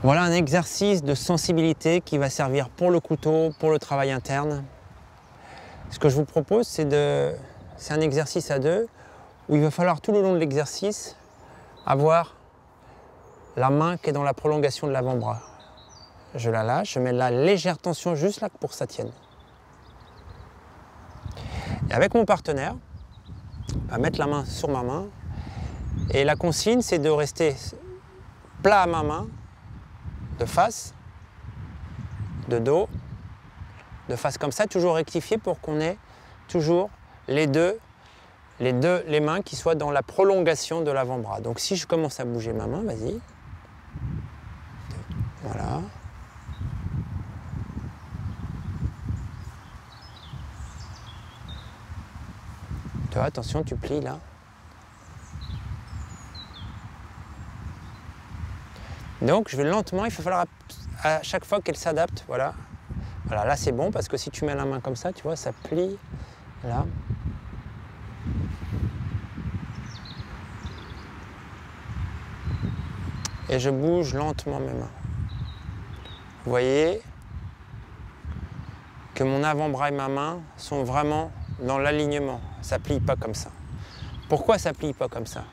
Voilà un exercice de sensibilité qui va servir pour le couteau, pour le travail interne. Ce que je vous propose, c'est un exercice à deux où il va falloir tout le long de l'exercice avoir la main qui est dans la prolongation de l'avant-bras. Je la lâche, je mets la légère tension juste là pour que ça tienne. Et avec mon partenaire, on va mettre la main sur ma main. Et la consigne, c'est de rester plat à ma main, de face, de dos, de face comme ça, toujours rectifié pour qu'on ait toujours les mains qui soient dans la prolongation de l'avant-bras. Donc si je commence à bouger ma main, vas-y. Voilà. Tu vois, attention, tu plies là. Donc je vais lentement, il va falloir à chaque fois qu'elle s'adapte, voilà. Voilà, là c'est bon parce que si tu mets la main comme ça, tu vois, ça plie, là. Et je bouge lentement mes mains. Vous voyez que mon avant-bras et ma main sont vraiment dans l'alignement. Ça plie pas comme ça. Pourquoi ça plie pas comme ça?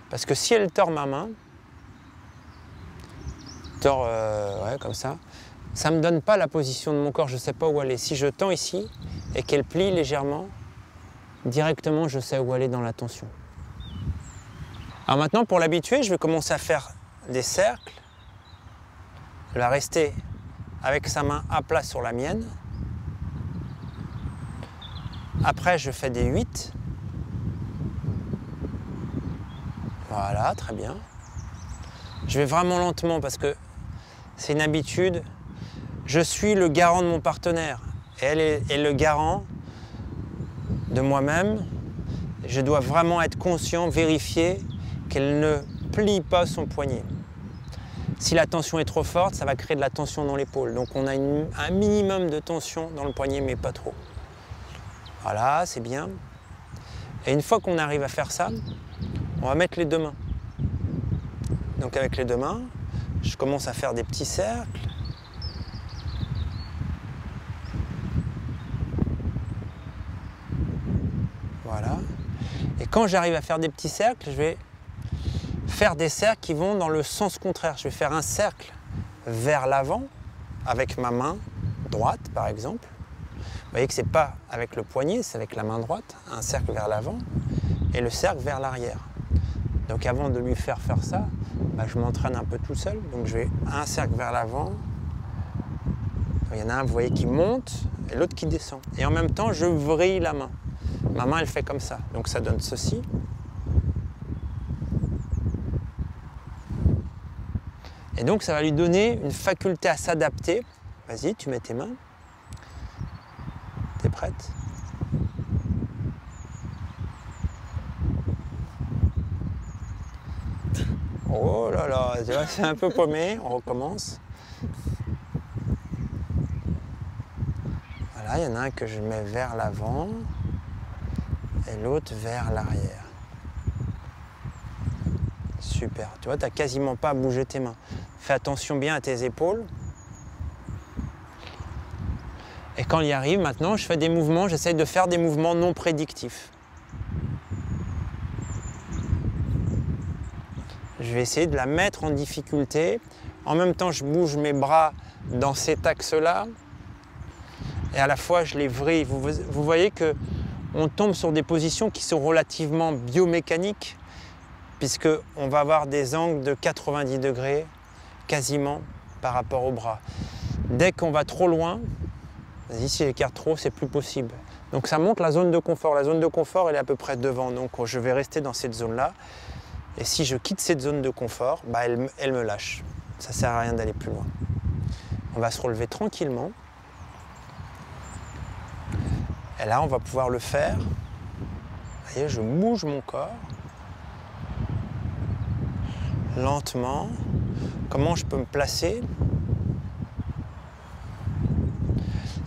Parce que si elle tord ma main, ouais, comme ça, ça ne me donne pas la position de mon corps, je ne sais pas où aller. Si je tends ici et qu'elle plie légèrement, directement je sais où aller dans la tension. Alors maintenant, pour l'habituer, je vais commencer à faire des cercles. Elle va rester avec sa main à plat sur la mienne. Après, je fais des 8. Voilà, très bien. Je vais vraiment lentement parce que c'est une habitude. Je suis le garant de mon partenaire et elle est le garant de moi-même. Je dois vraiment être conscient, vérifier qu'elle ne plie pas son poignet. Si la tension est trop forte, ça va créer de la tension dans l'épaule. Donc on a un minimum de tension dans le poignet, mais pas trop. Voilà, c'est bien. Et une fois qu'on arrive à faire ça, on va mettre les deux mains. Donc avec les deux mains, je commence à faire des petits cercles. Voilà. Et quand j'arrive à faire des petits cercles, je vais faire des cercles qui vont dans le sens contraire. Je vais faire un cercle vers l'avant avec ma main droite, par exemple. Vous voyez que ce n'est pas avec le poignet, c'est avec la main droite. Un cercle vers l'avant et le cercle vers l'arrière. Donc avant de lui faire ça, je m'entraîne un peu tout seul. Donc je vais un cercle vers l'avant. Il y en a un, vous voyez, qui monte et l'autre qui descend. Et en même temps, je vrille la main. Ma main, elle fait comme ça. Donc ça donne ceci. Et donc ça va lui donner une faculté à s'adapter. Vas-y, tu mets tes mains. T'es prête? Oh là là, c'est un peu paumé, on recommence. Voilà, il y en a un que je mets vers l'avant et l'autre vers l'arrière. Super, tu vois, tu n'as quasiment pas à bouger tes mains. Fais attention bien à tes épaules. Et quand il y arrive, maintenant, je fais des mouvements, j'essaye de faire des mouvements non prédictifs. Je vais essayer de la mettre en difficulté. En même temps, je bouge mes bras dans cet axe-là. Et à la fois, je les vrille. Vous voyez qu'on tombe sur des positions qui sont relativement biomécaniques, puisqu'on va avoir des angles de 90 degrés, quasiment, par rapport au bras. Dès qu'on va trop loin, si j'écarte trop, c'est plus possible. Donc ça montre la zone de confort. La zone de confort, elle est à peu près devant. Donc je vais rester dans cette zone-là. Et si je quitte cette zone de confort, elle me lâche. Ça ne sert à rien d'aller plus loin. On va se relever tranquillement. Et là, on va pouvoir le faire. Vous voyez, je bouge mon corps. Lentement. Comment je peux me placer?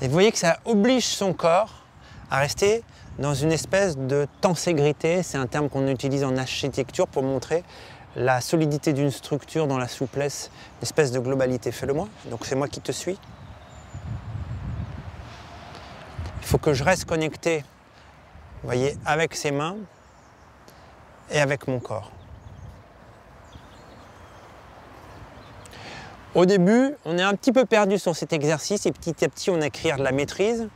Et vous voyez que ça oblige son corps à rester dans une espèce de tenségrité. C'est un terme qu'on utilise en architecture pour montrer la solidité d'une structure dans la souplesse, une espèce de globalité. Fais-le moi, donc c'est moi qui te suis. Il faut que je reste connecté, vous voyez, avec ses mains et avec mon corps. Au début, on est un petit peu perdu sur cet exercice et petit à petit, on acquiert de la maîtrise.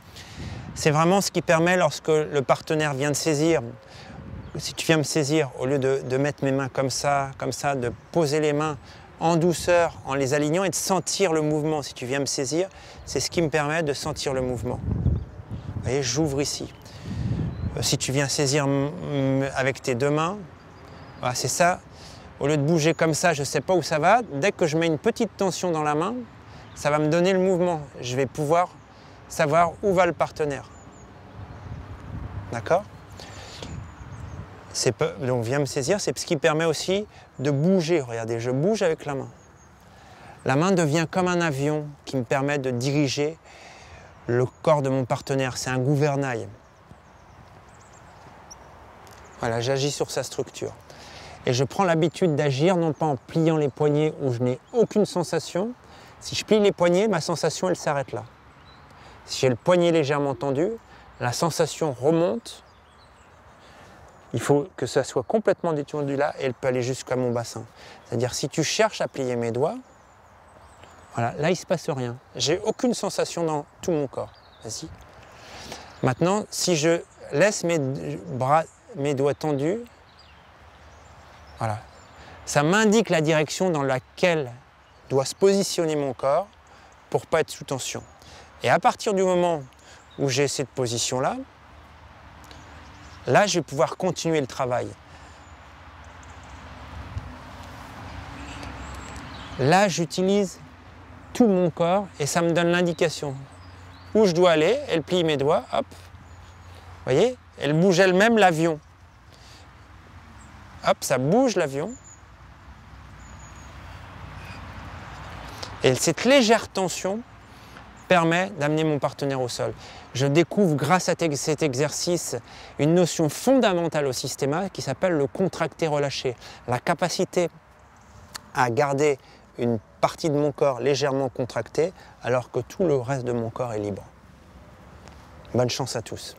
C'est vraiment ce qui permet, lorsque le partenaire vient de saisir, si tu viens me saisir, au lieu de mettre mes mains comme ça, de poser les mains en douceur, en les alignant et de sentir le mouvement. Si tu viens me saisir, c'est ce qui me permet de sentir le mouvement. Vous voyez, j'ouvre ici. Si tu viens saisir avec tes deux mains, voilà, c'est ça. Au lieu de bouger comme ça, je ne sais pas où ça va. Dès que je mets une petite tension dans la main, ça va me donner le mouvement. Je vais pouvoir savoir où va le partenaire. D'accord ? Donc viens me saisir, c'est ce qui permet aussi de bouger. Regardez, je bouge avec la main. La main devient comme un avion qui me permet de diriger le corps de mon partenaire. C'est un gouvernail. Voilà, j'agis sur sa structure. Et je prends l'habitude d'agir non pas en pliant les poignets où je n'ai aucune sensation. Si je plie les poignets, ma sensation elle s'arrête là. Si j'ai le poignet légèrement tendu, la sensation remonte. Il faut que ça soit complètement détendu là et elle peut aller jusqu'à mon bassin. C'est-à-dire si tu cherches à plier mes doigts, voilà, là il ne se passe rien. J'ai aucune sensation dans tout mon corps. Vas-y. Maintenant, si je laisse mes doigts tendus, voilà. Ça m'indique la direction dans laquelle doit se positionner mon corps pour ne pas être sous tension. Et à partir du moment où j'ai cette position-là, là, je vais pouvoir continuer le travail. Là, j'utilise tout mon corps et ça me donne l'indication où je dois aller. Elle plie mes doigts, hop. Vous voyez, elle bouge elle-même l'avion. Hop, ça bouge l'avion. Et cette légère tension permet d'amener mon partenaire au sol. Je découvre grâce à cet exercice une notion fondamentale au systéma qui s'appelle le contracté-relâché. La capacité à garder une partie de mon corps légèrement contractée alors que tout le reste de mon corps est libre. Bonne chance à tous.